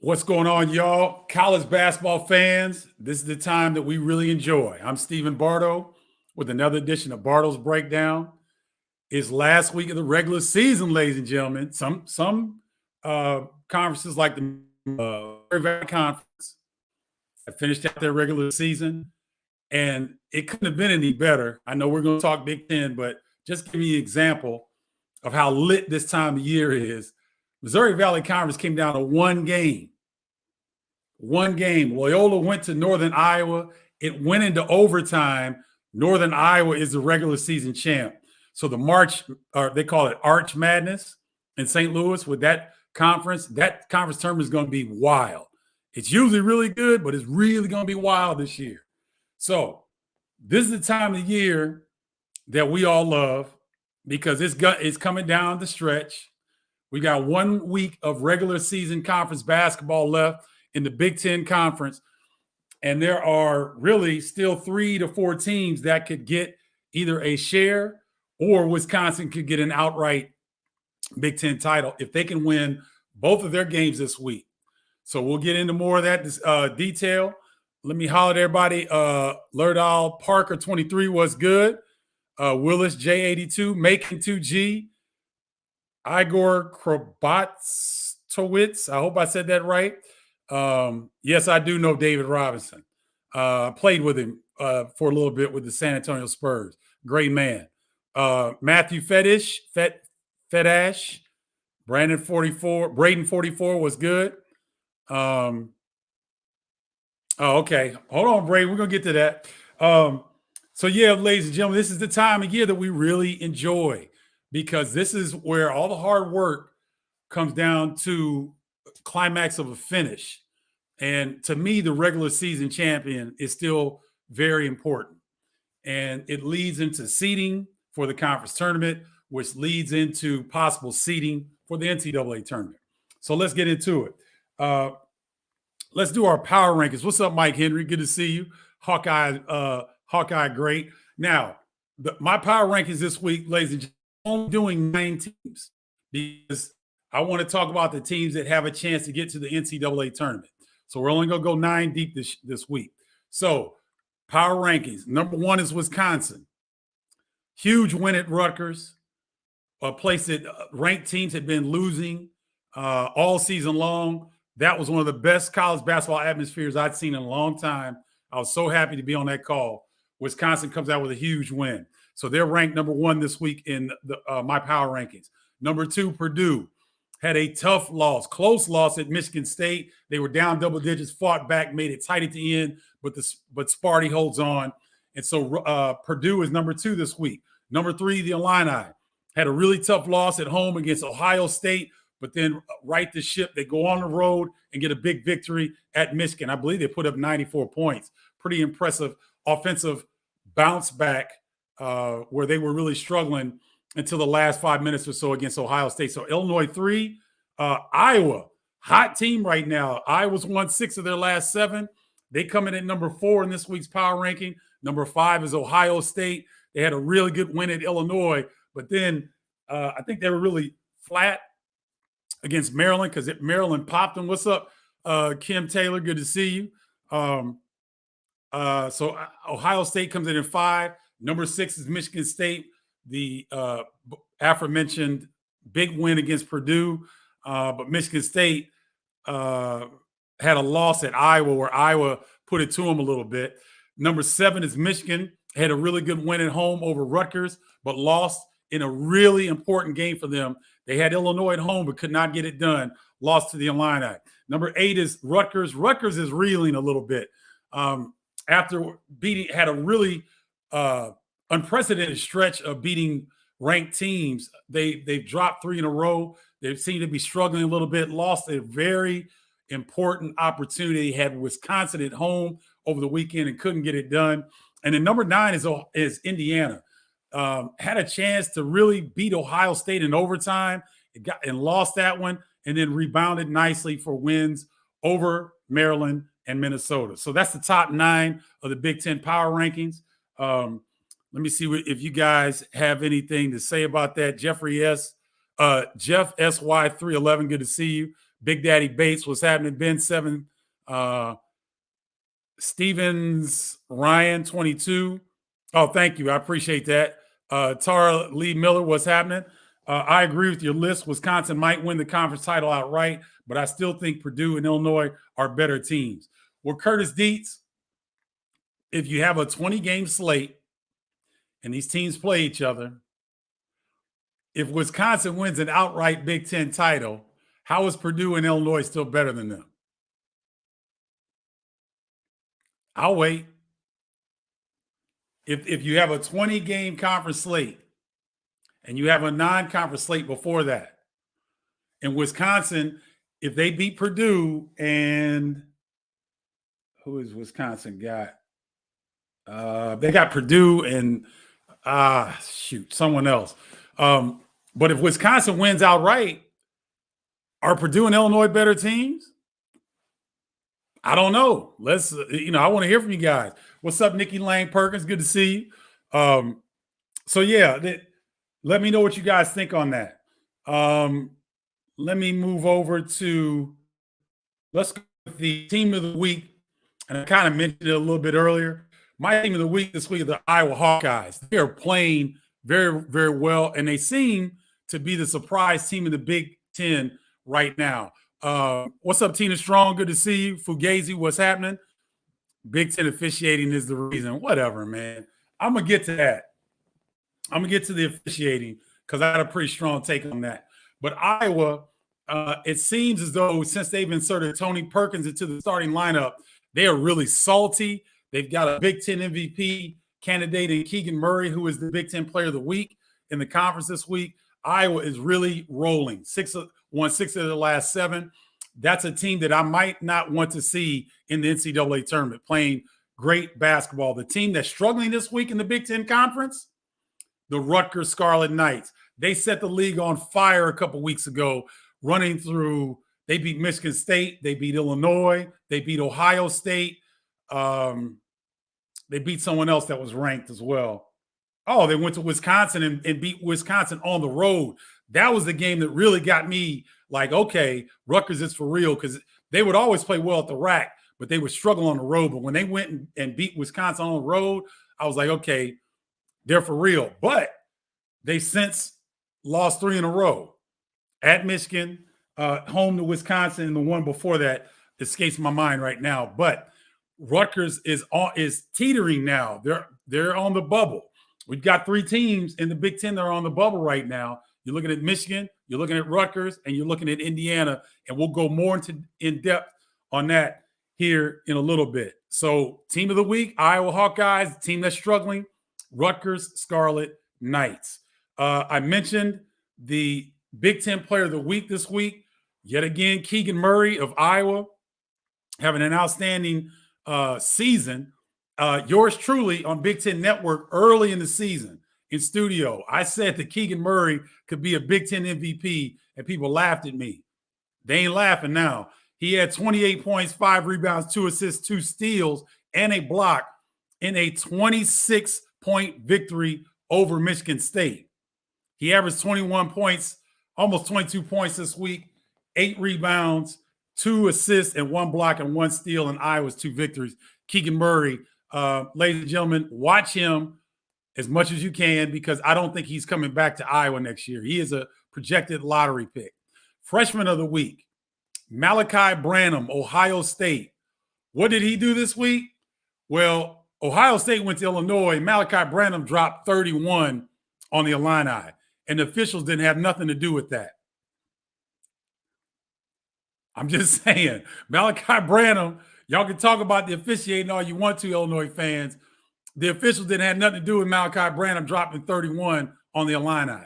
What's going on, y'all? College basketball fans, this is the time that we really enjoy. I'm Stephen Bardo with another edition of Bardo's Breakdown. It's last week of the regular season, ladies and gentlemen. Some conferences like the Valley Conference have finished out their regular season, and it couldn't have been any better. I know we're going to talk Big Ten, but just give me an example of how lit this time of year is. Missouri Valley Conference came down to one game. Loyola went to Northern Iowa. It went into overtime. Northern Iowa is the regular season champ. So the March, or they call it Arch Madness in St. Louis with that conference tournament is going to be wild. It's usually really good, but it's really going to be wild this year. So this is the time of year that we all love because it's coming down the stretch. We got 1 week of regular season conference basketball left in the Big Ten Conference, and there are really still 3 to 4 teams that could get either a share or Wisconsin could get an outright Big Ten title if they can win both of their games this week. So we'll get into more of that detail. Let me holler at everybody. Lerdahl Parker 23 was good. Willis J82, Making 2G. Igor Krobatowitz. I hope I said that right. Yes, I do know David Robinson. I played with him for a little bit with the San Antonio Spurs. Great man. Matthew Fetish, Braden 44 was good. Oh, okay. Hold on, Braden. We're going to get to that. So, yeah, ladies and gentlemen, this is the time of year that we really enjoy because this is where all the hard work comes down to climax of a finish. And to me, the regular season champion is still very important. And it leads into seeding for the conference tournament, which leads into possible seeding for the NCAA tournament. So let's get into it. Let's do our power rankings. What's up, Mike Henry? Good to see you. Hawkeye, great. Now, my power rankings this week, ladies and gentlemen, I'm only doing 9 teams because I want to talk about the teams that have a chance to get to the NCAA tournament. So we're only going to go 9 deep this week. So power rankings. Number 1 is Wisconsin. Huge win at Rutgers, a place that ranked teams had been losing all season long. That was one of the best college basketball atmospheres I'd seen in a long time. I was so happy to be on that call. Wisconsin comes out with a huge win. So they're ranked number 1 this week in my power rankings. Number 2, Purdue had a tough loss, close loss at Michigan State. They were down double digits, fought back, made it tight at the end, but Sparty holds on. And so Purdue is number 2 this week. Number 3, the Illini had a really tough loss at home against Ohio State, but then right the ship. They go on the road and get a big victory at Michigan. I believe they put up 94 points. Pretty impressive offensive bounce back where they were really struggling until the last 5 minutes or so against Ohio State. So Illinois 3, Iowa, hot team right now. Iowa's won 6 of their last 7. They come in at number 4 in this week's power ranking. Number 5 is Ohio State. They had a really good win at Illinois, but then I think they were really flat against Maryland because Maryland popped them. What's up, Kim Taylor? Good to see you. So Ohio State comes in at 5. Number 6 is Michigan State, the aforementioned big win against Purdue. But Michigan State had a loss at Iowa where Iowa put it to them a little bit. Number 7 is Michigan. Had a really good win at home over Rutgers, but lost in a really important game for them. They had Illinois at home, but could not get it done. Lost to the Illini. Number 8 is Rutgers. Rutgers is reeling a little bit. After had a really unprecedented stretch of beating ranked teams. They've dropped 3 in a row. They seem to be struggling a little bit. Lost a very important opportunity. Had Wisconsin at home over the weekend and couldn't get it done. And then number 9 is Indiana. Had a chance to really beat Ohio State in overtime and lost that one, and then rebounded nicely for wins over Maryland and Minnesota. So that's the top 9 of the Big Ten power rankings. Let me see if you guys have anything to say about that. Jeff SY311, good to see you. Big Daddy Bates, what's happening? Ben 7, Stevens Ryan 22. Oh, thank you. I appreciate that. Tara Lee Miller, what's happening? I agree with your list. Wisconsin might win the conference title outright, but I still think Purdue and Illinois are better teams. Well, Curtis Dietz, if you have a 20-game slate and these teams play each other, if Wisconsin wins an outright Big Ten title, how is Purdue and Illinois still better than them? I'll wait. If you have a 20-game conference slate and you have a non-conference slate before that, and Wisconsin, if they beat Purdue and who is Wisconsin got? They got Purdue and someone else. But if Wisconsin wins outright, are Purdue and Illinois better teams? I don't know. Let's, I want to hear from you guys. What's up, Nikki Lane Perkins? Good to see you. Let me know what you guys think on that. Let me move over to, let's go with the team of the week. And I kind of mentioned it a little bit earlier. My team of the week this week are the Iowa Hawkeyes. They are playing very, very well, and they seem to be the surprise team in the Big Ten right now. What's up, Tina Strong? Good to see you. Fugazi, what's happening? Big Ten officiating is the reason. Whatever, man. I'm going to get to that. I'm going to get to the officiating because I had a pretty strong take on that. But Iowa, it seems as though since they've inserted Tony Perkins into the starting lineup, they are really salty. They've got a Big Ten MVP candidate in Keegan Murray, who is the Big Ten Player of the Week in the conference this week. Iowa is really rolling. Won 6 of the last 7. That's a team that I might not want to see in the NCAA tournament playing great basketball. The team that's struggling this week in the Big Ten Conference, the Rutgers Scarlet Knights. They set the league on fire a couple weeks ago, running through. They beat Michigan State. They beat Illinois. They beat Ohio State. They beat someone else that was ranked as well. Oh, they went to Wisconsin and beat Wisconsin on the road. That was the game that really got me like, okay, Rutgers is for real, because they would always play well at the rack, but they would struggle on the road. But when they went and beat Wisconsin on the road, I was like, okay, they're for real. But they since lost 3 in a row at Michigan, home to Wisconsin, and the one before that escapes my mind right now. But Rutgers is teetering now. They're on the bubble. We've got 3 teams in the Big Ten that are on the bubble right now. You're looking at Michigan, you're looking at Rutgers, and you're looking at Indiana. And we'll go more in depth on that here in a little bit. So team of the week, Iowa Hawkeyes, the team that's struggling, Rutgers Scarlet Knights. I mentioned the Big Ten Player of the Week this week. Yet again, Keegan Murray of Iowa having an outstanding season. Yours truly on Big Ten Network early in the season in studio, I said that Keegan Murray could be a Big Ten MVP, and people laughed at me. They ain't laughing now. He had 28 points, 5 rebounds, 2 assists, 2 steals, and a block in a 26-point victory over Michigan State. He averaged 21 points, almost 22 points this week, 8 rebounds, 2 assists, and 1 block and 1 steal in Iowa's 2 victories. Keegan Murray, ladies and gentlemen, watch him as much as you can, because I don't think he's coming back to Iowa next year. He is a projected lottery pick. Freshman of the week, Malachi Branham, Ohio State. What did he do this week? Well, Ohio State went to Illinois. Malachi Branham dropped 31 on the Illini, and the officials didn't have nothing to do with that. I'm just saying, Malachi Branham, y'all can talk about the officiating all you want to, Illinois fans. The officials didn't have nothing to do with Malachi Branham dropping 31 on the Illini.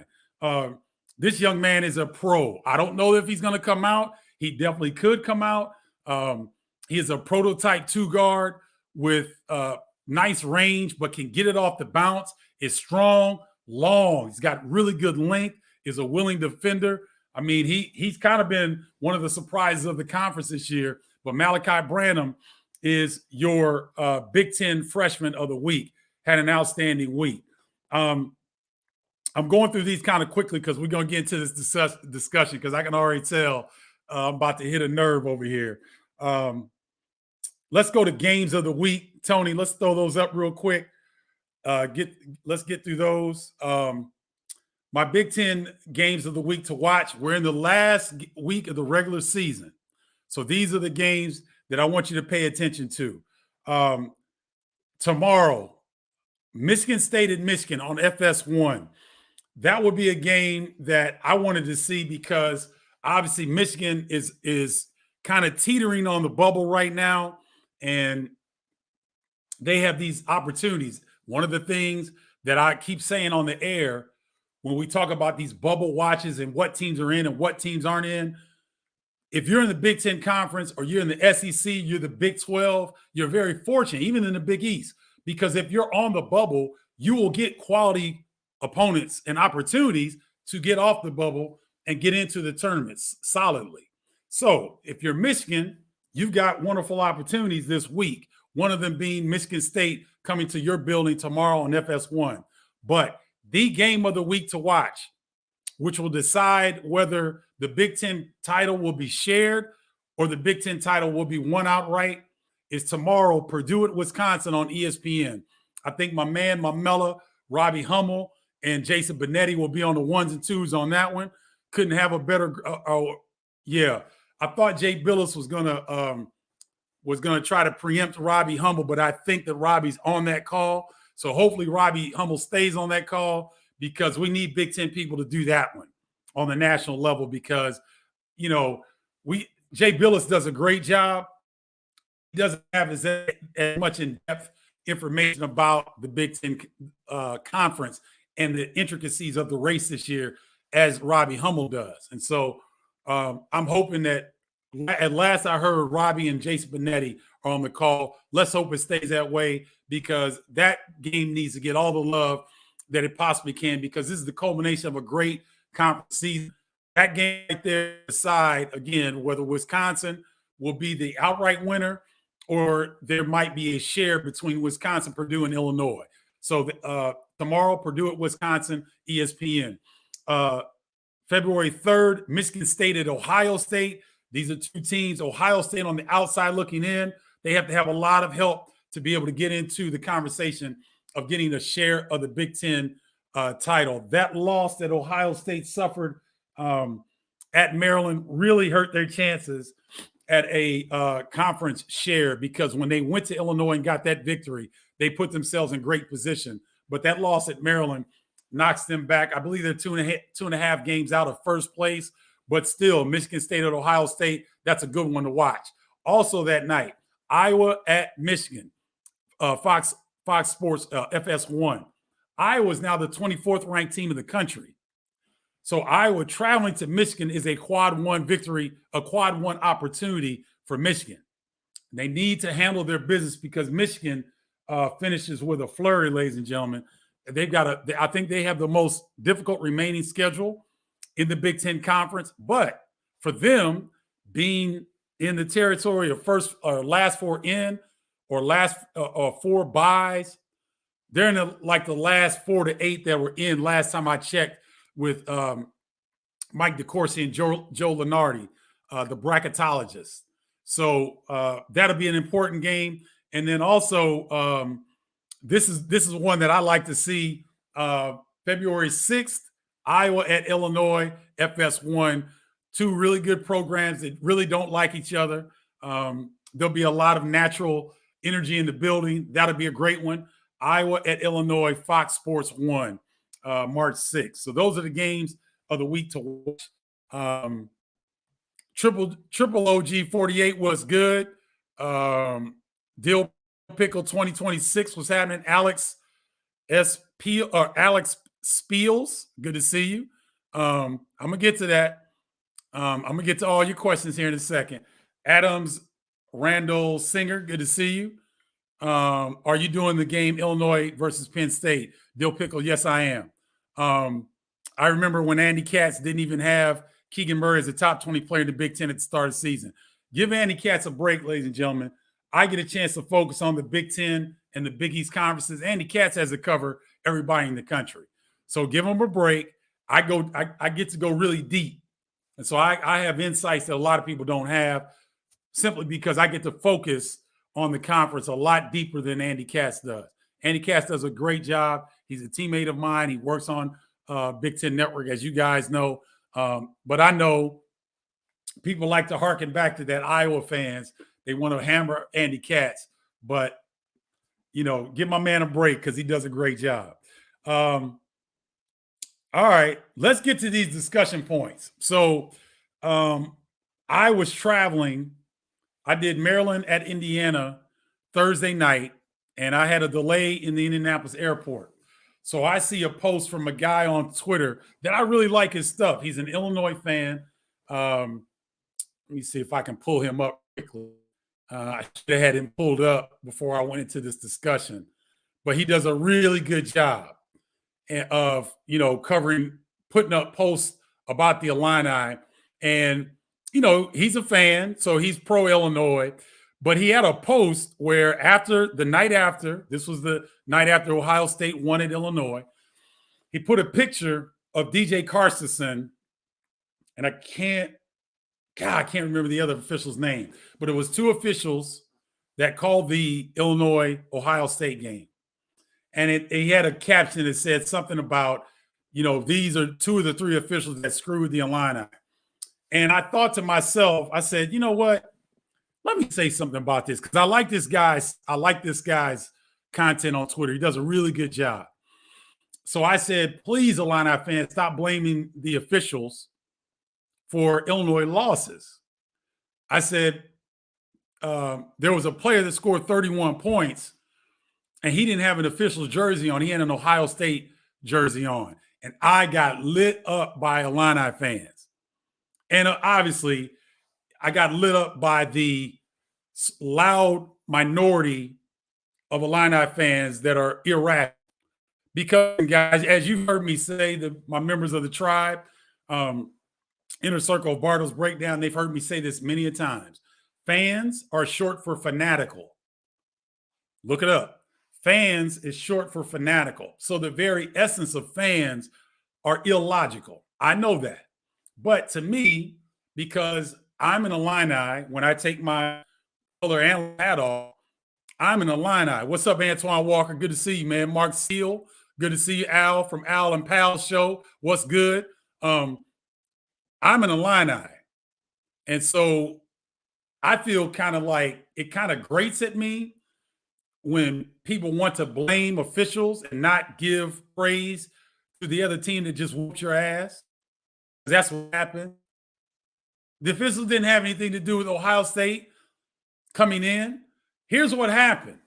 This young man is a pro. I don't know if he's going to come out. He definitely could come out. He is a prototype 2 guard with nice range, but can get it off the bounce. Is strong, long. He's got really good length. Is a willing defender. I mean, he's kind of been one of the surprises of the conference this year. But Malachi Branham is your Big Ten freshman of the week. Had an outstanding week. I'm going through these kind of quickly because we're going to get into this discussion, because I can already tell I'm about to hit a nerve over here. Let's go to games of the week. Tony, let's throw those up real quick. Let's get through those. My Big Ten games of the week to watch. We're in the last week of the regular season. So these are the games that I want you to pay attention to. Tomorrow, Michigan State at Michigan on FS1. That would be a game that I wanted to see because obviously Michigan is kind of teetering on the bubble right now, and they have these opportunities. One of the things that I keep saying on the air when we talk about these bubble watches and what teams are in and what teams aren't in, if you're in the Big Ten Conference or you're in the SEC, you're the Big 12, you're very fortunate, even in the Big East, because if you're on the bubble, you will get quality opponents and opportunities to get off the bubble and get into the tournaments solidly. So if you're Michigan, you've got wonderful opportunities this week, one of them being Michigan State coming to your building tomorrow on FS1. But the game of the week to watch, which will decide whether the Big Ten title will be shared or the Big Ten title will be won outright, is tomorrow, Purdue at Wisconsin on ESPN. I think my man, Mamela, Robbie Hummel, and Jason Benetti will be on the ones and twos on that one. Couldn't have a better yeah. I thought Jay Billis was gonna try to preempt Robbie Hummel, but I think that Robbie's on that call. So hopefully Robbie Hummel stays on that call because we need Big Ten people to do that one on the national level because, you know, Jay Billis does a great job. He doesn't have as much in-depth information about the Big Ten conference and the intricacies of the race this year as Robbie Hummel does. And so I'm hoping that at last I heard Robbie and Jason Benetti are on the call. Let's hope it stays that way because that game needs to get all the love that it possibly can because this is the culmination of a great conference season. That game right there decide, again, whether Wisconsin will be the outright winner or there might be a share between Wisconsin, Purdue, and Illinois. So tomorrow, Purdue at Wisconsin, ESPN. February 3rd, Michigan State at Ohio State. These are two teams. Ohio State on the outside looking in. They have to have a lot of help to be able to get into the conversation of getting a share of the Big Ten title. That loss that Ohio State suffered at Maryland really hurt their chances at a conference share because when they went to Illinois and got that victory, they put themselves in great position. But that loss at Maryland knocks them back. I believe they're two and a half games out of first place. But still, Michigan State at Ohio State, that's a good one to watch. Also that night, Iowa at Michigan, Fox Sports FS1. Iowa is now the 24th ranked team in the country. So Iowa traveling to Michigan is a quad one victory, a quad one opportunity for Michigan. They need to handle their business because Michigan finishes with a flurry, ladies and gentlemen. I think they have the most difficult remaining schedule in the Big Ten Conference, but for them being in the territory of first or last four in or last four buys, they're in the last 4 to 8 that were in last time I checked with Mike DeCourcy and Joe Lenardi, the bracketologists. So that'll be an important game. And then also this is one that I like to see February 6th. Iowa at Illinois, FS1, two really good programs that really don't like each other. There'll be a lot of natural energy in the building. That'll be a great one. Iowa at Illinois, Fox Sports 1, March 6th. So those are the games of the week to watch. Triple OG 48 was good. Dill Pickle 2026 was happening. Alex Spiels, good to see you. I'm gonna get to that. I'm gonna get to all your questions here in a second. Adams Randall Singer, good to see you. Are you doing the game Illinois versus Penn State? Dill Pickle, yes, I am. I remember when Andy Katz didn't even have Keegan Murray as a top 20 player in the Big Ten at the start of the season. Give Andy Katz a break, ladies and gentlemen. I get a chance to focus on the Big Ten and the Big East conferences. Andy Katz has to cover everybody in the country. So give him a break. I get to go really deep And so I have insights that a lot of people don't have, simply because I get to focus on the conference a lot deeper than Andy Katz does. Andy Katz does a great job. He's a teammate of mine. He works on Big Ten Network, as you guys know. But I know people like to harken back to that Iowa fans. They want to hammer Andy Katz, but give my man a break because he does a great job. All right, let's get to these discussion points. So I was traveling. I did Maryland at Indiana Thursday night, and I had a delay in the Indianapolis airport. So I see a post from a guy on Twitter that I really like his stuff. He's an Illinois fan. Let me see if I can pull him up quickly. I should have had him pulled up before I went into this discussion, but he does a really good job of covering, putting up posts about the Illini. And he's a fan, so he's pro Illinois. But he had a post where this was the night after Ohio State won at Illinois, he put a picture of DJ Carstensen, and I can't remember the other official's name, but it was two officials that called the Illinois-Ohio State game. And he had a caption that said something about, these are two of the three officials that screwed the Illini. And I thought to myself, I said, you know what? Let me say something about this, because I like this guy's content on Twitter. He does a really good job. So I said, please, Illini fans, stop blaming the officials for Illinois losses. I said, there was a player that scored 31 points, and he didn't have an official jersey on. He had an Ohio State jersey on. And I got lit up by Illini fans. And obviously, I got lit up by the loud minority of Illini fans that are irrational. Because, guys, as you've heard me say, my members of the tribe, Inner Circle of Bardo's Breakdown, they've heard me say this many a times. Fans are short for fanatical. Look it up. Fans is short for fanatical. So the very essence of fans are illogical. I know that. But to me, because I'm an Illini, when I take my color and hat off, I'm an Illini. What's up, Antoine Walker? Good to see you, man. Mark Seal. Good to see you, Al, from Al and Pal Show. What's good? I'm an Illini. And so I feel kind of like it kind of grates at me when people want to blame officials and not give praise to the other team that just whooped your ass. That's what happened. The officials didn't have anything to do with Ohio State coming in. Here's what happened.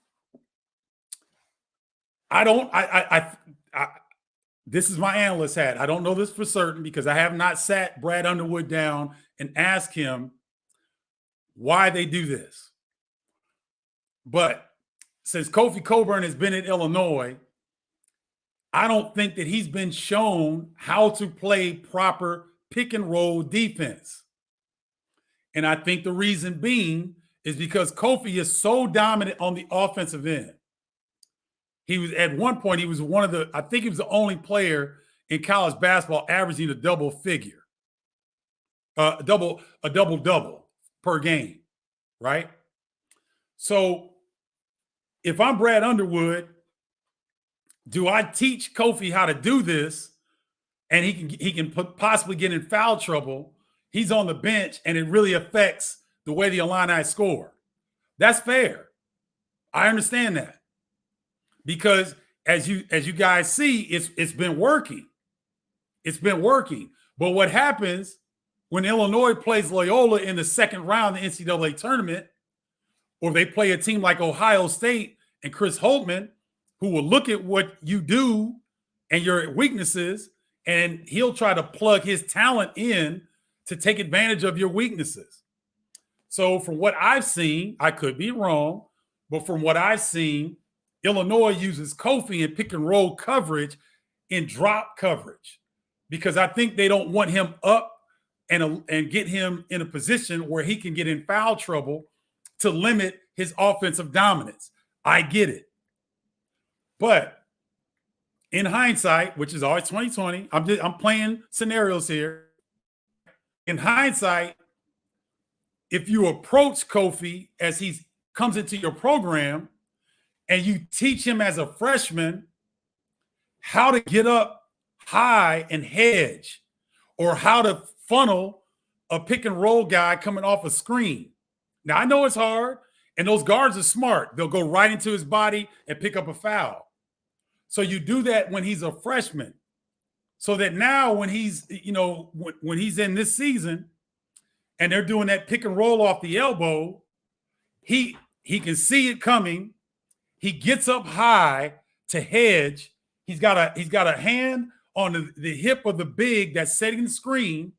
This is my analyst hat. I don't know this for certain because I have not sat Brad Underwood down and asked him why they do this. But since Kofi Coburn has been in Illinois, I don't think that he's been shown how to play proper pick and roll defense. And I think the reason being is because Kofi is so dominant on the offensive end. He was at one point, he was I think he was the only player in college basketball averaging a double figure, a double per game, right? So if I'm Brad Underwood, do I teach Kofi how to do this and he can possibly get in foul trouble? He's on the bench and it really affects the way the Illini score. That's fair. I understand that. Because as you guys see, it's been working. It's been working. But what happens when Illinois plays Loyola in the second round of the NCAA tournament, or they play a team like Ohio State and Chris Holtman, who will look at what you do and your weaknesses, and he'll try to plug his talent in to take advantage of your weaknesses. So from what I've seen, I could be wrong, but from what I've seen, Illinois uses Kofi in pick and roll coverage in drop coverage because I think they don't want him up and get him in a position where he can get in foul trouble to limit his offensive dominance. I get it. But in hindsight, which is always 2020, I'm playing scenarios here. in hindsight, if you approach Kofi as he comes into your program and you teach him as a freshman how to get up high and hedge, or how to funnel a pick and roll guy coming off a screen. Now, I know it's hard, and those guards are smart. They'll go right into his body and pick up a foul. So you do that when he's a freshman, so that now when he's, when he's in this season and they're doing that pick and roll off the elbow, he can see it coming. He gets up high to hedge. He's got a hand on the hip of the big that's setting the screen.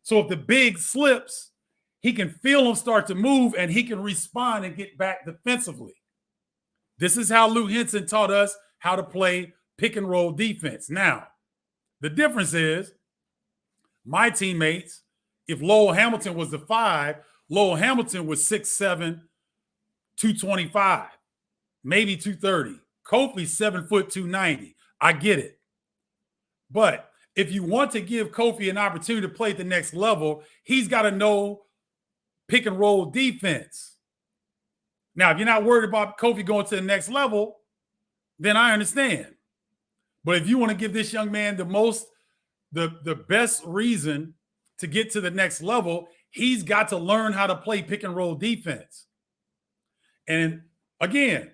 So if the big slips, he can feel him start to move and he can respond and get back defensively. This is how Lou Henson taught us how to play pick and roll defense. Now, the difference is my teammates, if Lowell Hamilton was the 5, Lowell Hamilton was 6'7", 225, maybe 230. Kofi's 7 foot 290. I get it. But if you want to give Kofi an opportunity to play at the next level, he's got to know pick and roll defense. Now, if you're not worried about Kofi going to the next level, then I understand. But if you want to give this young man the best reason to get to the next level, he's got to learn how to play pick and roll defense. And again,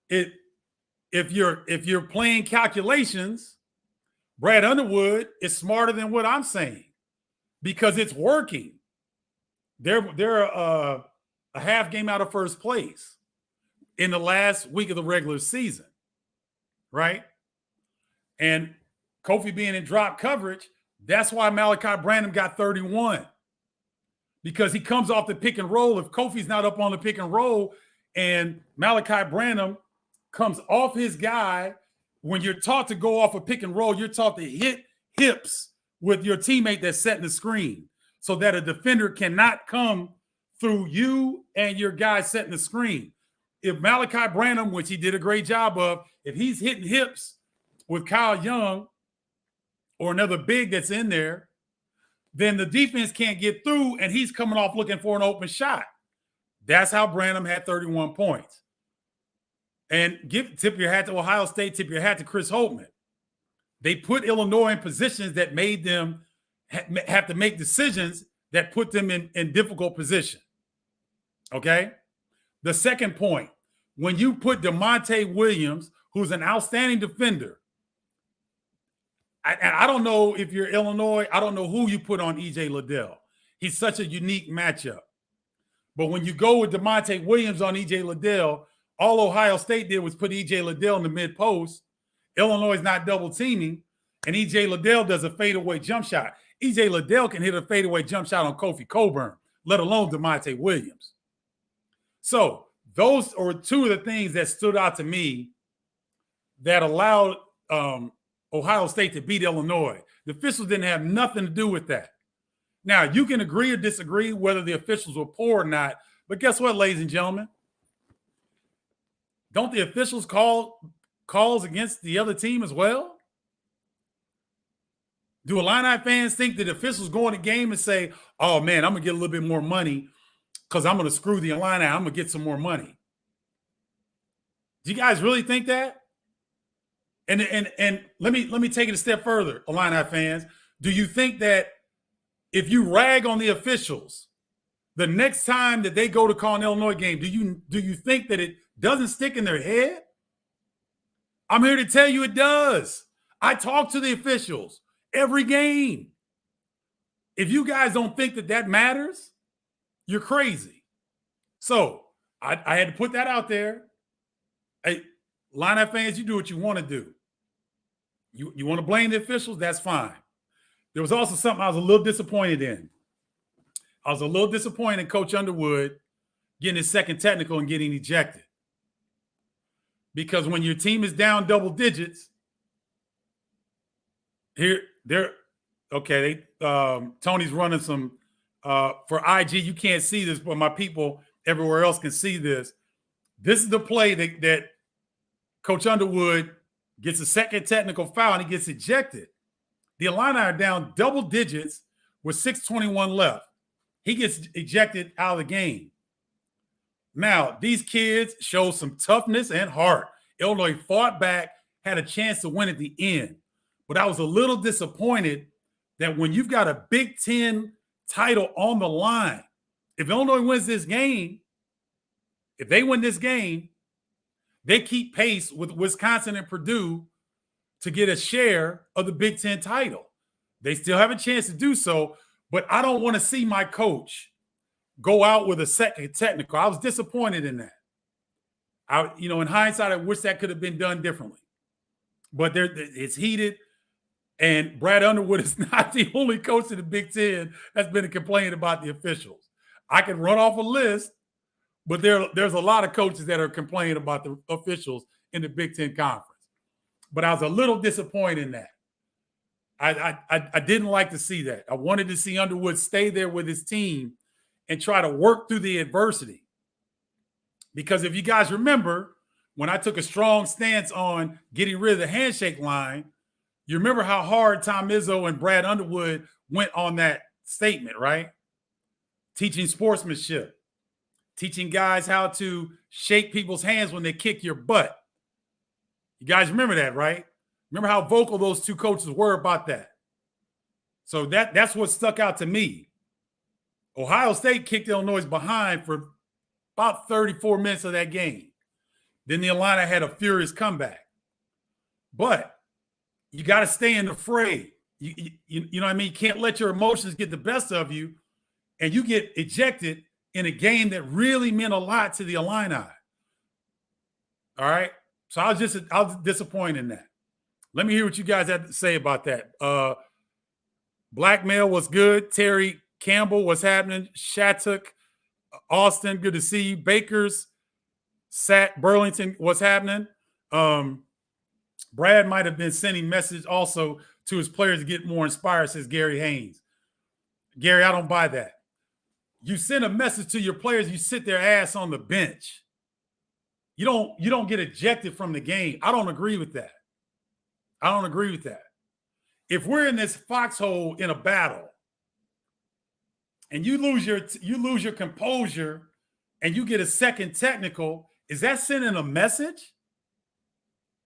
if you're playing calculations, Brad Underwood is smarter than what I'm saying because it's working. They're a half game out of first place in the last week of the regular season, right? And Kofi being in drop coverage, that's why Malachi Branham got 31, because he comes off the pick and roll. If Kofi's not up on the pick and roll and Malachi Branham comes off his guy, when you're taught to go off a pick and roll, you're taught to hit hips with your teammate that's setting the screen so that a defender cannot come through you and your guy setting the screen. If Malachi Branham, which he did a great job of, if he's hitting hips with Kyle Young or another big that's in there, then the defense can't get through and he's coming off looking for an open shot. That's how Branham had 31 points. And tip your hat to Ohio State, tip your hat to Chris Holtman. They put Illinois in positions that made them have to make decisions that put them in difficult position. Okay? The second point, when you put DeMonte Williams, who's an outstanding defender, I don't know if you're Illinois, I don't know who you put on E.J. Liddell. He's such a unique matchup. But when you go with DeMonte Williams on E.J. Liddell, all Ohio State did was put E.J. Liddell in the mid-post. Illinois is not double-teaming, and E.J. Liddell does a fadeaway jump shot. E.J. Liddell can hit a fadeaway jump shot on Kofi Cockburn, let alone DeMonte Williams. So those are two of the things that stood out to me that allowed Ohio State to beat Illinois. The officials didn't have nothing to do with that. Now, you can agree or disagree whether the officials were poor or not, but guess what, ladies and gentlemen? Don't the officials call calls against the other team as well? Do Illini fans think that officials go in the game and say, oh, man, I'm going to get a little bit more money because I'm going to screw the Illini. I'm going to get some more money. Do you guys really think that? And let me take it a step further, Illini fans. Do you think that if you rag on the officials, the next time that they go to call an Illinois game, do you think that it doesn't stick in their head? I'm here to tell you it does. I talk to the officials every game. If you guys don't think that matters, you're crazy. So I had to put that out there. Hey, Illini fans, you do what you want to do. You want to blame the officials? That's fine. There was also something I was a little disappointed in. I was a little disappointed in Coach Underwood getting his second technical and getting ejected. Because when your team is down double digits, Tony's running some for IG. You can't see this, but my people everywhere else can see this. This is the play that Coach Underwood gets a second technical foul and he gets ejected. The Illini are down double digits with 6:21 left. He gets ejected out of the game. Now, these kids show some toughness and heart. Illinois fought back, had a chance to win at the end. But I was a little disappointed that when you've got a Big Ten title on the line, if Illinois wins this game, if they win this game, they keep pace with Wisconsin and Purdue to get a share of the Big Ten title. They still have a chance to do so, but I don't want to see my coach go out with a second technical. I was disappointed in that. In hindsight, I wish that could have been done differently. But it's heated, and Brad Underwood is not the only coach in the Big Ten that's been complaining about the officials. I can run off a list, but there's a lot of coaches that are complaining about the officials in the Big Ten Conference. But I was a little disappointed in that. I didn't like to see that. I wanted to see Underwood stay there with his team and try to work through the adversity. Because if you guys remember, when I took a strong stance on getting rid of the handshake line, you remember how hard Tom Izzo and Brad Underwood went on that statement, right? Teaching sportsmanship, teaching guys how to shake people's hands when they kick your butt. You guys remember that, right? Remember how vocal those two coaches were about that. So that's what stuck out to me. Ohio State kicked Illinois behind for about 34 minutes of that game. Then the Illini had a furious comeback. But you got to stay in the fray. You know what I mean? You can't let your emotions get the best of you, and you get ejected in a game that really meant a lot to the Illini. All right? So I was disappointed in that. Let me hear what you guys have to say about that. Blackmail was good. Terry Campbell, what's happening? Shattuck, Austin, good to see you. Bakers, Sat, Burlington, what's happening? Brad might have been sending message also to his players to get more inspired, says Gary Haynes. Gary, I don't buy that. You send a message to your players, you sit their ass on the bench. You don't get ejected from the game. I don't agree with that. I don't agree with that. If we're in this foxhole in a battle and you lose your composure and you get a second technical, is that sending a message?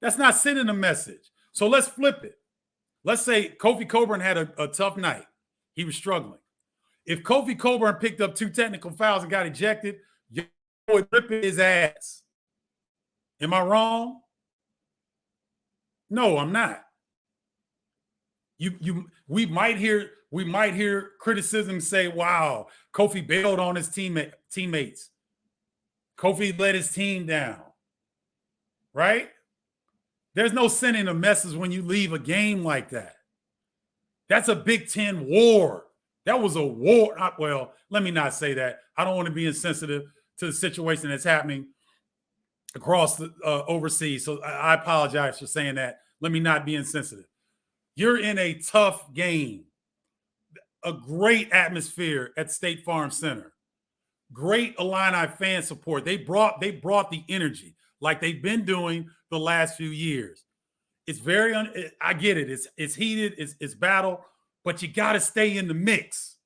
That's not sending a message. So let's flip it. Let's say Kofi Coburn had a tough night. He was struggling. If Kofi Coburn picked up 2 technical fouls and got ejected, you would rip his ass. Am I wrong? No, I'm not. We might hear criticism say, wow, Kofi bailed on his teammates. Kofi let his team down. Right? There's no sending a message when you leave a game like that. That's a Big Ten war. That was a war. Well, let me not say that. I don't want to be insensitive to the situation that's happening across the overseas. So I apologize for saying that. Let me not be insensitive. You're in a tough game. A great atmosphere at State Farm Center. Great Illini fan support. They brought the energy like they've been doing the last few years. It's very I get it. It's heated. It's battle, but you got to stay in the mix.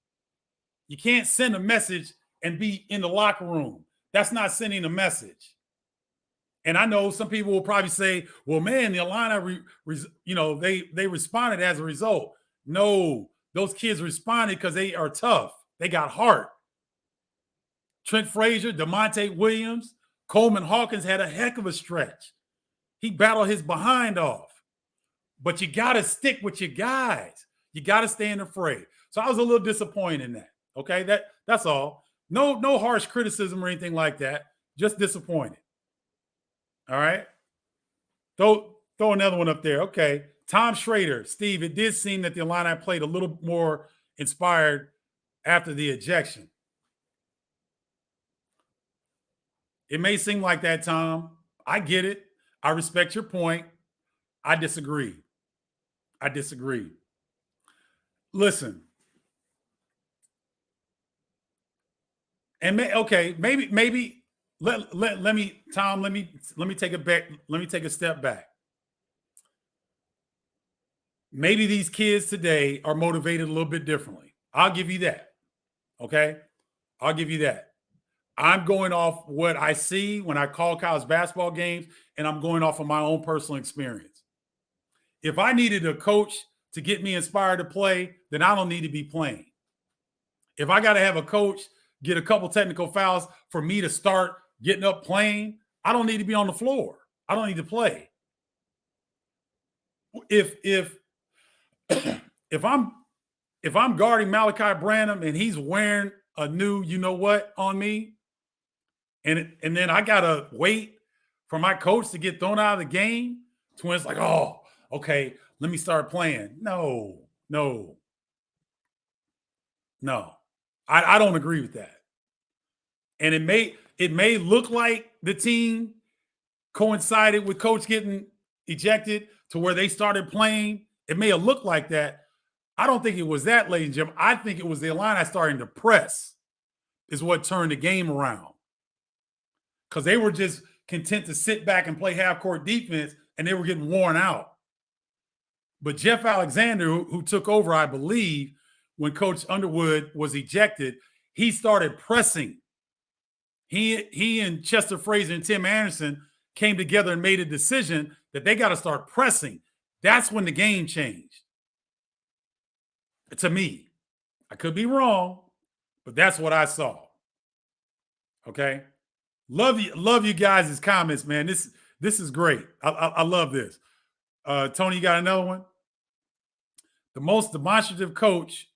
You can't send a message and be in the locker room. That's not sending a message. And I know some people will probably say, well, man, the Illini, they responded as a result. No, those kids responded because they are tough. They got heart. Trent Frazier, DeMonte Williams, Coleman Hawkins had a heck of a stretch. He battled his behind off. But you got to stick with your guys. You got to stay in the fray. So I was a little disappointed in that. Okay, that's all. No harsh criticism or anything like that. Just disappointed. All right. Throw another one up there. Okay. Tom Schrader. Steve, it did seem that the Illini played a little more inspired after the ejection. It may seem like that, Tom. I get it. I respect your point. I disagree. Listen. And maybe let me, Tom, let me take it back. Let me take a step back. Maybe these kids today are motivated a little bit differently. I'll give you that. Okay? I'll give you that. I'm going off what I see when I call college basketball games, and I'm going off of my own personal experience. If I needed a coach to get me inspired to play, then I don't need to be playing. If I got to have a coach get a couple technical fouls for me to start getting up playing, I don't need to be on the floor. I don't need to play. If if I'm guarding Malachi Branham and he's wearing a new you know what on me, and then I gotta wait for my coach to get thrown out of the game, to when it's like, oh, okay, let me start playing. No. I don't agree with that. And it may look like the team coincided with coach getting ejected to where they started playing. It may have looked like that. I don't think it was that, ladies and gentlemen. I think it was the Illini starting to press is what turned the game around. Because they were just content to sit back and play half-court defense, and they were getting worn out. But Jeff Alexander, who took over, I believe, when Coach Underwood was ejected, he started pressing. He and Chester Frazier and Tim Anderson came together and made a decision that they got to start pressing. That's when the game changed. To me, I could be wrong, but that's what I saw. Okay, love you guys' comments, man. This is great. I love this. Tony, you got another one? The most demonstrative coach,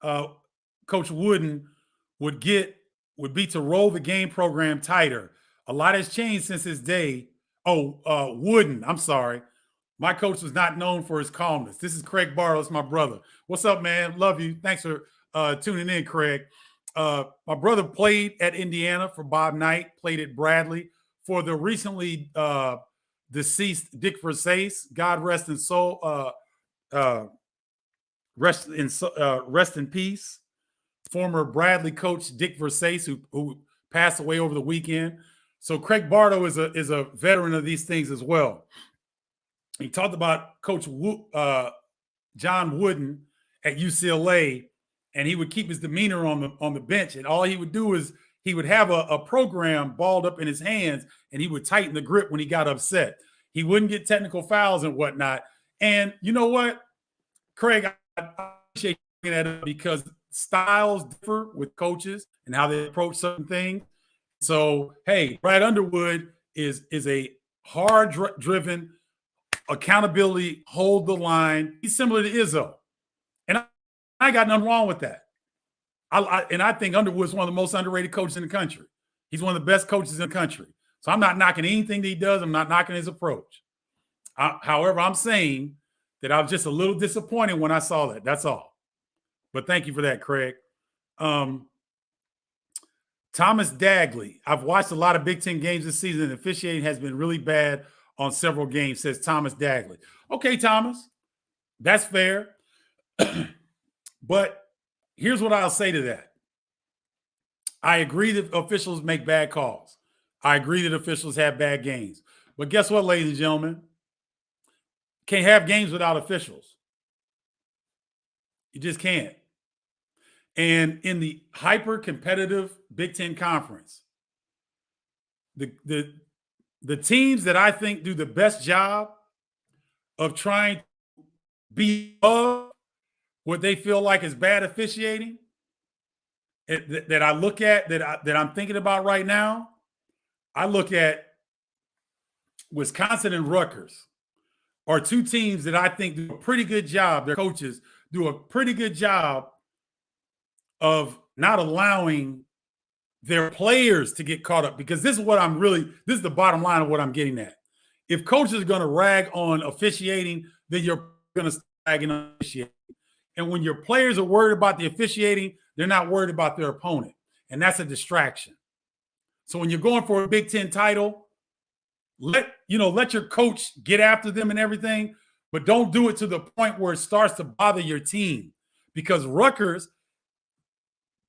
Coach Wooden would be to roll the game program tighter. A lot has changed since his day. Wooden, I'm sorry. My coach was not known for his calmness. This is Craig Bardo. It's my brother. What's up, man? Love you. Thanks for tuning in, Craig. My brother played at Indiana for Bob Knight, played at Bradley. For the recently deceased Dick Versace, God rest in soul, rest in peace. Former Bradley coach Dick Versace, who passed away over the weekend. So Craig Bardo is a veteran of these things as well. He talked about Coach John Wooden at UCLA, and he would keep his demeanor on the bench, and all he would do is he would have a program balled up in his hands, and he would tighten the grip when he got upset. He wouldn't get technical fouls and whatnot. And you know what, Craig, I appreciate you bringing that up because styles differ with coaches and how they approach certain things. So, hey, Brad Underwood is a hard-driven, accountability, hold the line. He's similar to Izzo. And I got nothing wrong with that. I think Underwood's one of the most underrated coaches in the country. He's one of the best coaches in the country. So I'm not knocking anything that he does. I'm not knocking his approach. However, I'm saying that I was just a little disappointed when I saw that. That's all. But thank you for that, Craig. Thomas Dagley. I've watched a lot of Big Ten games this season, and officiating has been really bad on several games, says Thomas Dagley. Okay, Thomas, that's fair. But here's what I'll say to that. I agree that officials make bad calls. I agree that officials have bad games. But guess what, ladies and gentlemen? Can't have games without officials. You just can't. And in the hyper-competitive Big Ten Conference, the teams that I think do the best job of trying to be above what they feel like is bad officiating, that I look at, that I'm thinking about right now, I look at Wisconsin and Rutgers are two teams that I think do a pretty good job. Their coaches do a pretty good job of not allowing their players to get caught up, because this is the bottom line of what I'm getting at. If coaches are going to rag on officiating, then you're going to rag on officiating. And when your players are worried about the officiating, they're not worried about their opponent. And that's a distraction. So when you're going for a Big Ten title, let your coach get after them and everything, but don't do it to the point where it starts to bother your team. Because Rutgers,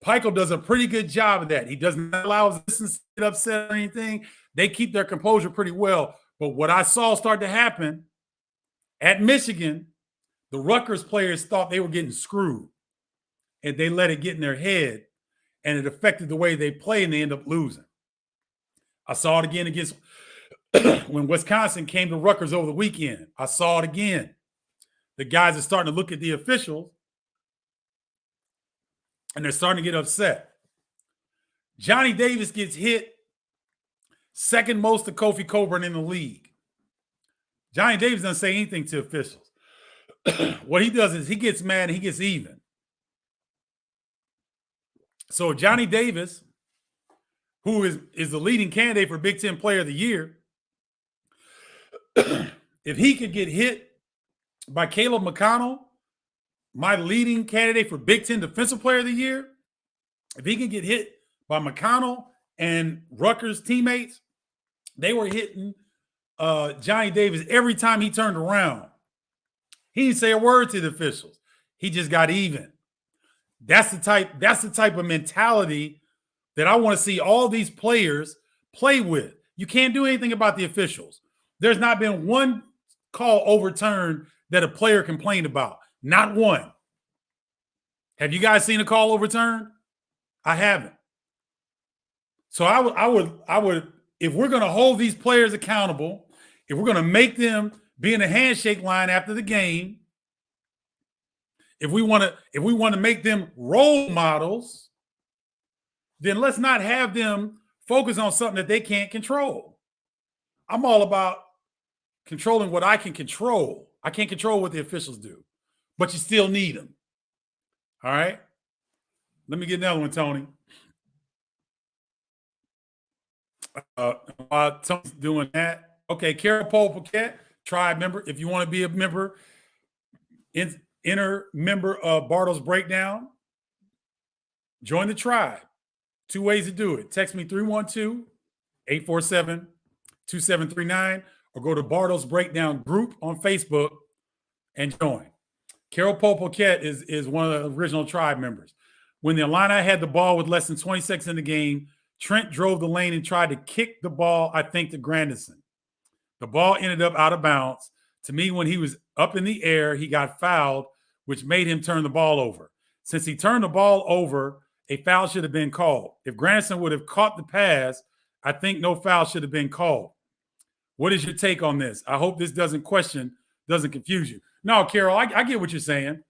Pikel does a pretty good job of that. He doesn't allow his assistants to get upset or anything. They keep their composure pretty well. But what I saw start to happen at Michigan, the Rutgers players thought they were getting screwed. and they let it get in their head, and it affected the way they play, and they end up losing. I saw it again against when Wisconsin came to Rutgers over the weekend. I saw it again. The guys are starting to look at the officials, and they're starting to get upset. Johnny Davis gets hit second most to Kofi Coburn in the league. Johnny Davis doesn't say anything to officials. What he does is he gets mad and he gets even. So Johnny Davis, who is the leading candidate for Big Ten Player of the Year, if he could get hit by Caleb McConnell, my leading candidate for Big Ten Defensive Player of the Year, if he can get hit by McConnell and Rutgers teammates, they were hitting Johnny Davis every time he turned around. He didn't say a word to the officials. He just got even. That's the type of mentality that I want to see all these players play with. You can't do anything about the officials. There's not been one call overturned that a player complained about. Not one. Have you guys seen a call overturned? I haven't. So I would, if we're going to hold these players accountable, if we're going to make them be in a handshake line after the game, if we want to make them role models, then let's not have them focus on something that they can't control. I'm all about controlling what I can control. I can't control what the officials do, but you still need them. All right? Let me get another one, Tony. While Tony's doing that, okay, Carol Paul Paquette, tribe member. If you want to be a member, inner member of Bardo's Breakdown, join the tribe. 2 ways to do it. Text me 312-847-2739 or go to Bardo's Breakdown group on Facebook and join. Carol Paul Paquette is one of the original tribe members. When the Illini had the ball with less than 20 seconds in the game, Trent drove the lane and tried to kick the ball, I think, to Grandison. The ball ended up out of bounds. To me, when he was up in the air, he got fouled, which made him turn the ball over. Since he turned the ball over, a foul should have been called. If Grandison would have caught the pass, I think no foul should have been called. What is your take on this? I hope this doesn't confuse you. No, Carol, I get what you're saying.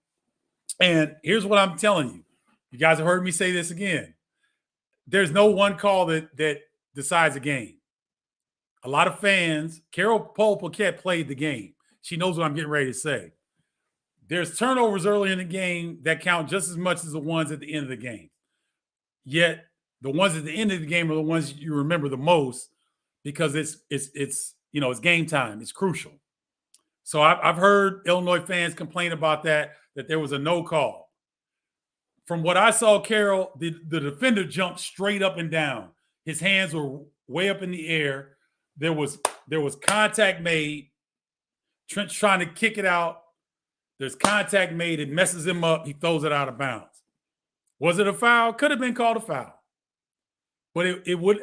And here's what I'm telling you. You guys have heard me say this again. There's no one call that decides a game. A lot of fans, Carol Paul Paquette played the game. She knows what I'm getting ready to say. There's turnovers early in the game that count just as much as the ones at the end of the game. Yet the ones at the end of the game are the ones you remember the most because it's game time. It's crucial. So I've heard Illinois fans complain about that there was a no call. From what I saw, Carol, the defender jumped straight up and down. His hands were way up in the air. There was contact made. Trent's trying to kick it out. There's contact made. It messes him up. He throws it out of bounds. Was it a foul? Could have been called a foul. But it would.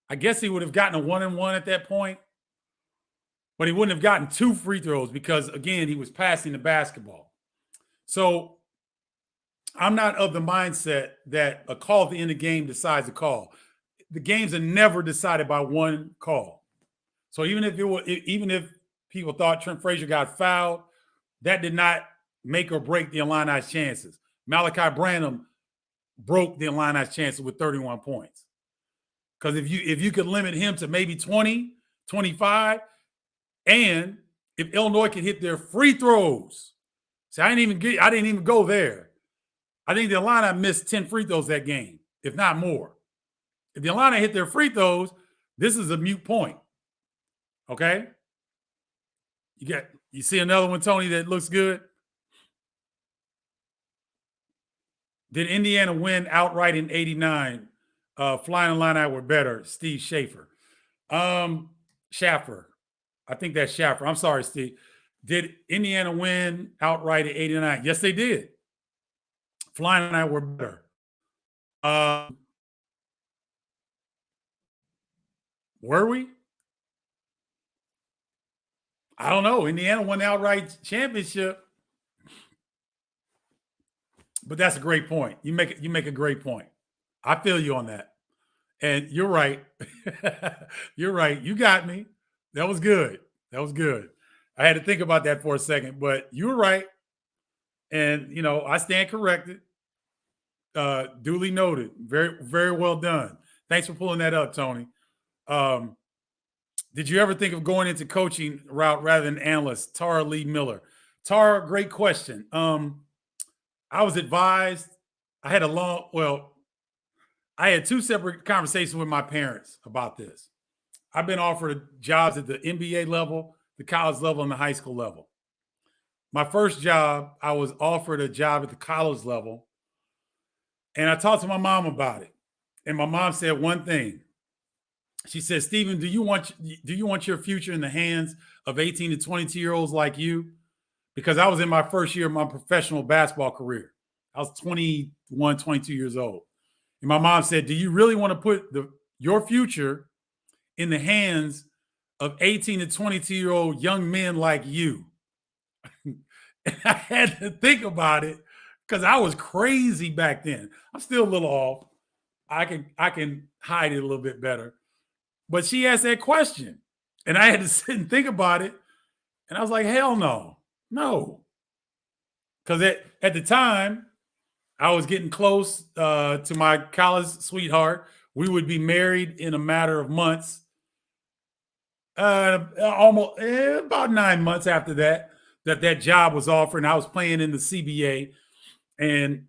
I guess he would have gotten a 1-and-1 at that point. But he wouldn't have gotten 2 free throws because, again, he was passing the basketball. So I'm not of the mindset that a call at the end of the game decides a call. The games are never decided by one call. So even if people thought Trent Frazier got fouled, that did not make or break the Illini's chances. Malachi Branham broke the Illini's chances with 31 points. Because if you could limit him to maybe 20, 25, and if Illinois could hit their free throws, see, I didn't even go there. I think the Illini missed 10 free throws that game, if not more. If the Illini hit their free throws, this is a moot point. Okay? You see another one, Tony, that looks good? Did Indiana win outright in 89? Flying Illini were better. Steve Schaffer. Schaffer. I think that's Schaffer. I'm sorry, Steve. Did Indiana win outright in 89? Yes, they did. Flying Illini were better. Were we? I don't know. Indiana won the outright championship. But that's a great point. You make a great point. I feel you on that. And you're right. You're right. You got me. That was good. That was good. I had to think about that for a second, but you were right. And I stand corrected. Duly noted. Very, very well done. Thanks for pulling that up, Tony. Did you ever think of going into coaching route rather than analyst? Tara Lee Miller. Tara, great question. I was advised. I had I had two separate conversations with my parents about this. I've been offered jobs at the NBA level, the college level, and the high school level. My first job, I was offered a job at the college level, and I talked to my mom about it. And my mom said one thing. She said, "Stephen, do you want your future in the hands of 18 to 22-year-olds like you?" Because I was in my first year of my professional basketball career. I was 21, 22 years old. And my mom said, "Do you really want to put your future in the hands of 18 to 22-year-old young men like you?" And I had to think about it because I was crazy back then. I'm still a little off. I can hide it a little bit better. But she asked that question, and I had to sit and think about it. And I was like, hell no. No. Because at the time, I was getting close to my college sweetheart. We would be married in a matter of months. Almost about 9 months after that job was offered, and I was playing in the CBA, and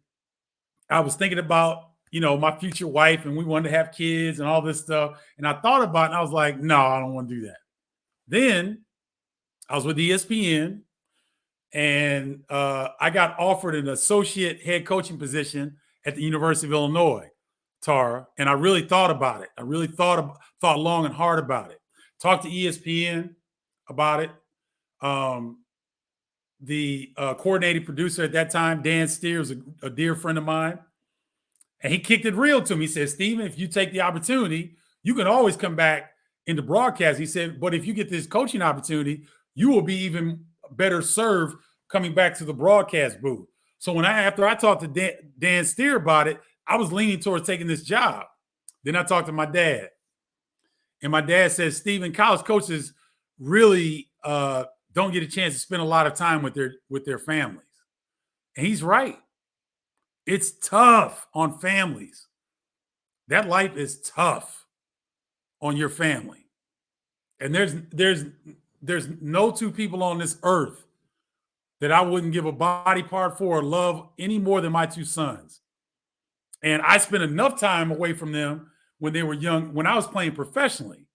I was thinking about my future wife, and we wanted to have kids and all this stuff. And I thought about it, and I was like, no, I don't want to do that. Then I was with ESPN, and I got offered an associate head coaching position at the University of Illinois, Tara. And I really thought about it. I really thought long and hard about it. Talked to ESPN about it. The coordinating producer at that time, Dan Steer, was a dear friend of mine. And he kicked it real to me. He said, "Stephen, if you take the opportunity, you can always come back into broadcast." He said, "But if you get this coaching opportunity, you will be even better served coming back to the broadcast booth." So after I talked to Dan Steer about it, I was leaning towards taking this job. Then I talked to my dad. And my dad says, "Stephen, college coaches really don't get a chance to spend a lot of time with their families." And he's right. It's tough on families. That life is tough on your family. And there's no two people on this earth that I wouldn't give a body part for or love any more than my two sons. And I spent enough time away from them when they were young, when I was playing professionally,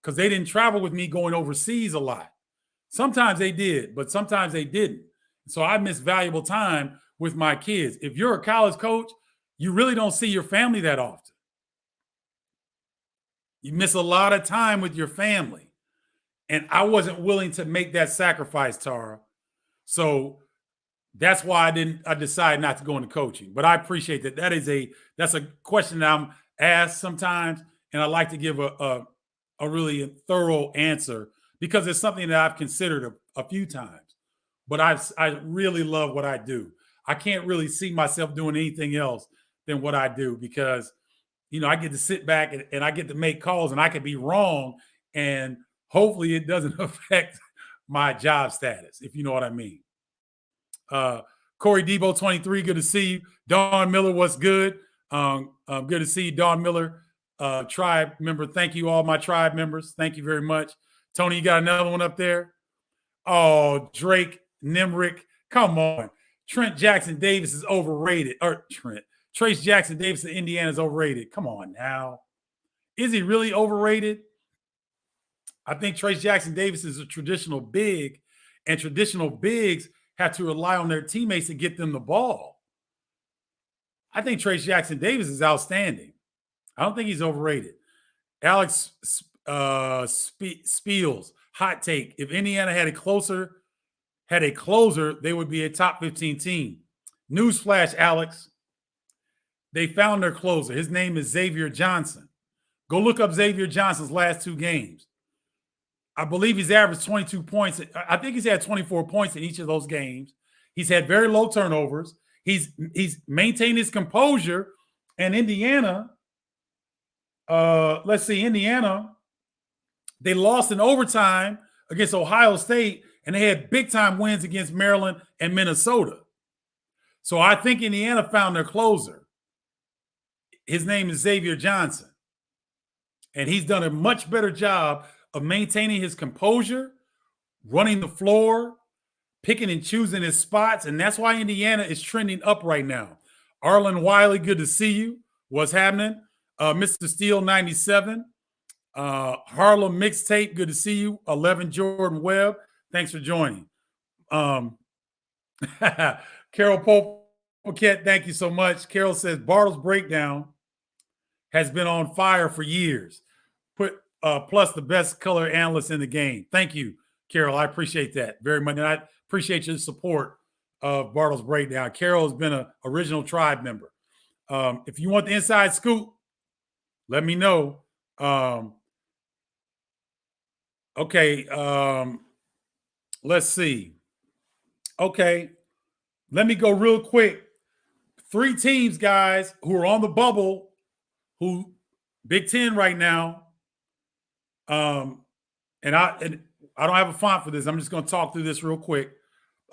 because they didn't travel with me going overseas a lot. Sometimes they did, but sometimes they didn't. So I missed valuable time with my kids. If you're a college coach, you really don't see your family that often. You miss a lot of time with your family. And I wasn't willing to make that sacrifice, Tara. So that's why I decided not to go into coaching. But I appreciate that. That's a question that I'm asked sometimes, and I like to give a really thorough answer because it's something that I've considered a few times. But I really love what I do. I can't really see myself doing anything else than what I do because, I get to sit back and I get to make calls, and I could be wrong, and hopefully it doesn't affect my job status, if you know what I mean. Corey Debo 23, good to see you. Dawn Miller, what's good? Good to see you, Dawn Miller, tribe member. Thank you, all my tribe members. Thank you very much. Tony, you got another one up there? Oh, Drake Nimrick, come on. Trent Jackson Davis is overrated. Trace Jackson Davis of Indiana is overrated. Come on now. Is he really overrated? I think Trace Jackson Davis is a traditional big, and traditional bigs have to rely on their teammates to get them the ball. I think Trace Jackson Davis is outstanding. I don't think he's overrated. Alex Spiels, hot take. If Indiana had a closer, they would be a top 15 team. Newsflash, Alex. They found their closer. His name is Xavier Johnson. Go look up Xavier Johnson's last two games. I believe he's averaged 22 points. I think he's had 24 points in each of those games. He's had very low turnovers. He's maintained his composure. And Indiana, let's see, Indiana, they lost in overtime against Ohio State, and they had big-time wins against Maryland and Minnesota. So I think Indiana found their closer. His name is Xavier Johnson. And he's done a much better job of maintaining his composure, running the floor, picking and choosing his spots. And that's why Indiana is trending up right now. Arlen Wiley, good to see you. What's happening? Mr. Steele 97. Harlem Mixtape, good to see you. 11 Jordan Webb, thanks for joining. Carol Pope, thank you so much. Carol says Barto's breakdown has been on fire for years. Plus the best color analyst in the game. Thank you, Carol. I appreciate that very much. And I appreciate your support of Barto's breakdown. Carol has been an original tribe member. If you want the inside scoop, let me know. Okay. Let's see. Okay. Let me go real quick. 3 teams, guys, who are on the bubble, who Big Ten right now. And I don't have a font for this. I'm just going to talk through this real quick.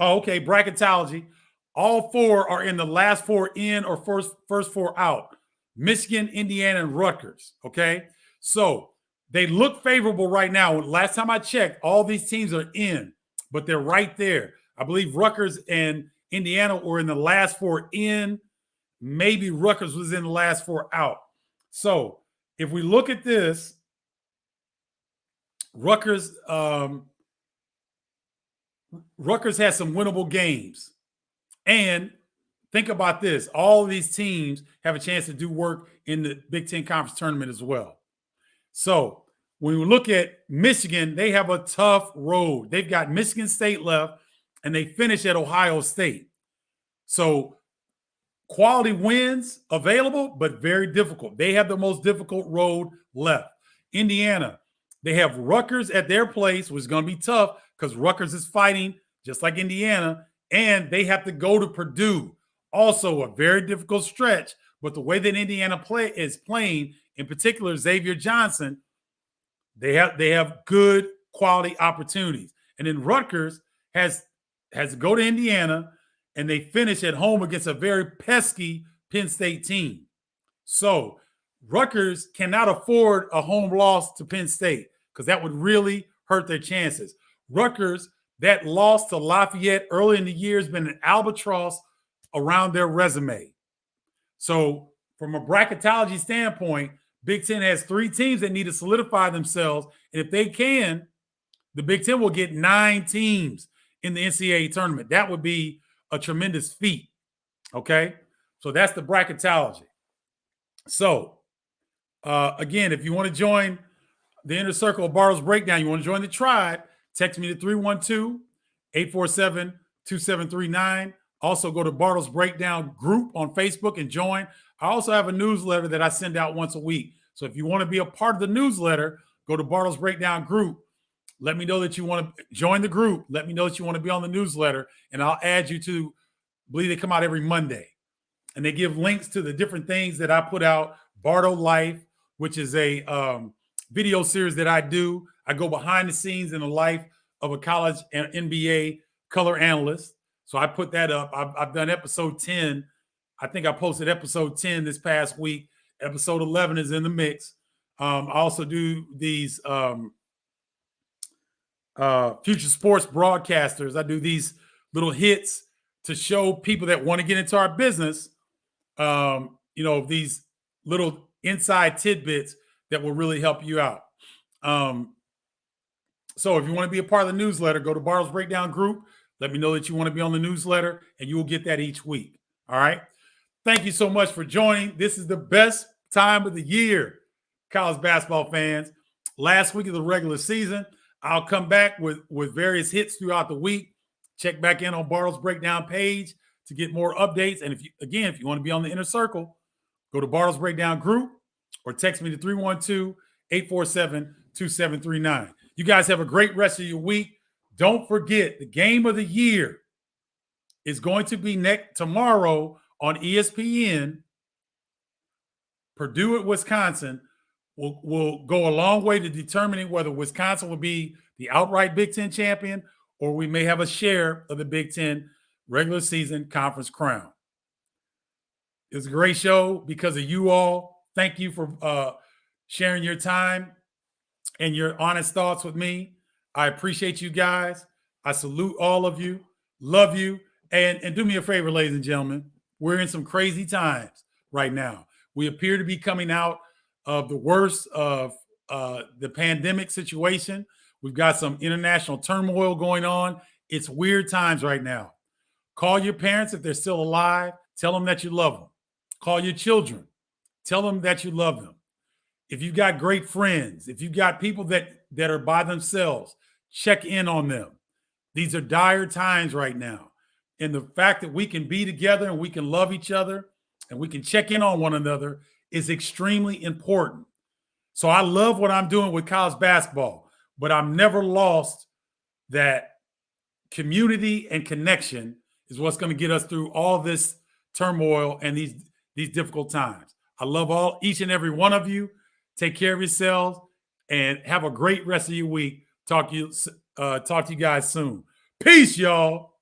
Oh, okay. Bracketology. All 4 are in the last 4 in or first 4 out. Michigan, Indiana, and Rutgers. Okay. So they look favorable right now. Last time I checked, all these teams are in, but they're right there. I believe Rutgers and Indiana were in the last 4 in. Maybe Rutgers was in the last 4 out. So if we look at this, Rutgers has some winnable games. And think about this. All of these teams have a chance to do work in the Big Ten Conference Tournament as well. So when we look at Michigan, they have a tough road. They've got Michigan State left, and they finish at Ohio State. So quality wins available, but very difficult. They have the most difficult road left. Indiana, they have Rutgers at their place, which is going to be tough because Rutgers is fighting just like Indiana, and they have to go to Purdue. Also a very difficult stretch, but the way that Indiana is playing, in particular Xavier Johnson, they have good quality opportunities. And then Rutgers has to go to Indiana, and they finish at home against a very pesky Penn State team. So Rutgers cannot afford a home loss to Penn State because that would really hurt their chances. Rutgers, that loss to Lafayette early in the year has been an albatross around their resume. So from a bracketology standpoint, Big Ten has 3 teams that need to solidify themselves. And if they can, the Big Ten will get 9 teams in the NCAA tournament. That would be a tremendous feat. Okay? So that's the bracketology. So, again, if you want to join the inner circle of Barto's Breakdown, you want to join the tribe, text me to 312-847-2739. Also, go to Barto's Breakdown group on Facebook and join. I also have a newsletter that I send out once a week. So if you want to be a part of the newsletter, go to Barto's Breakdown group. Let me know that you want to join the group. Let me know that you want to be on the newsletter, and I'll add you to, I believe they come out every Monday. And they give links to the different things that I put out. Bardo Life, which is a video series that I do. I go behind the scenes in the life of a college and NBA color analyst. So I put that up. I've done episode 10. I think I posted episode 10 this past week. Episode 11 is in the mix. I also do these future sports broadcasters. I do these little hits to show people that want to get into our business, these little inside tidbits that will really help you out. So if you want to be a part of the newsletter, go to Barto's Breakdown group. Let me know that you want to be on the newsletter, and you will get that each week. All right. Thank you so much for joining. This is the best time of the year, college basketball fans. Last week of the regular season. I'll come back with various hits throughout the week. Check back in on Barto's Breakdown page to get more updates. And if you want to be on the inner circle, go to Barto's Breakdown group or text me to 312-847-2739. You guys have a great rest of your week. Don't forget the game of the year is going to be tomorrow on ESPN. Purdue at Wisconsin will go a long way to determining whether Wisconsin will be the outright Big Ten champion, or we may have a share of the Big Ten regular season conference crown. It was a great show because of you all. Thank you for sharing your time and your honest thoughts with me. I appreciate you guys. I salute all of you. Love you. And do me a favor, ladies and gentlemen. We're in some crazy times right now. We appear to be coming out of the worst of the pandemic situation. We've got some international turmoil going on. It's weird times right now. Call your parents if they're still alive. Tell them that you love them. Call your children. Tell them that you love them. If you've got great friends, if you've got people that are by themselves, check in on them. These are dire times right now. And the fact that we can be together and we can love each other and we can check in on one another is extremely important. So I love what I'm doing with college basketball, but I'm never lost that community and connection is what's going to get us through all this turmoil and these difficult times. I love each and every one of you. Take care of yourselves and have a great rest of your week. Talk to you guys soon. Peace, y'all.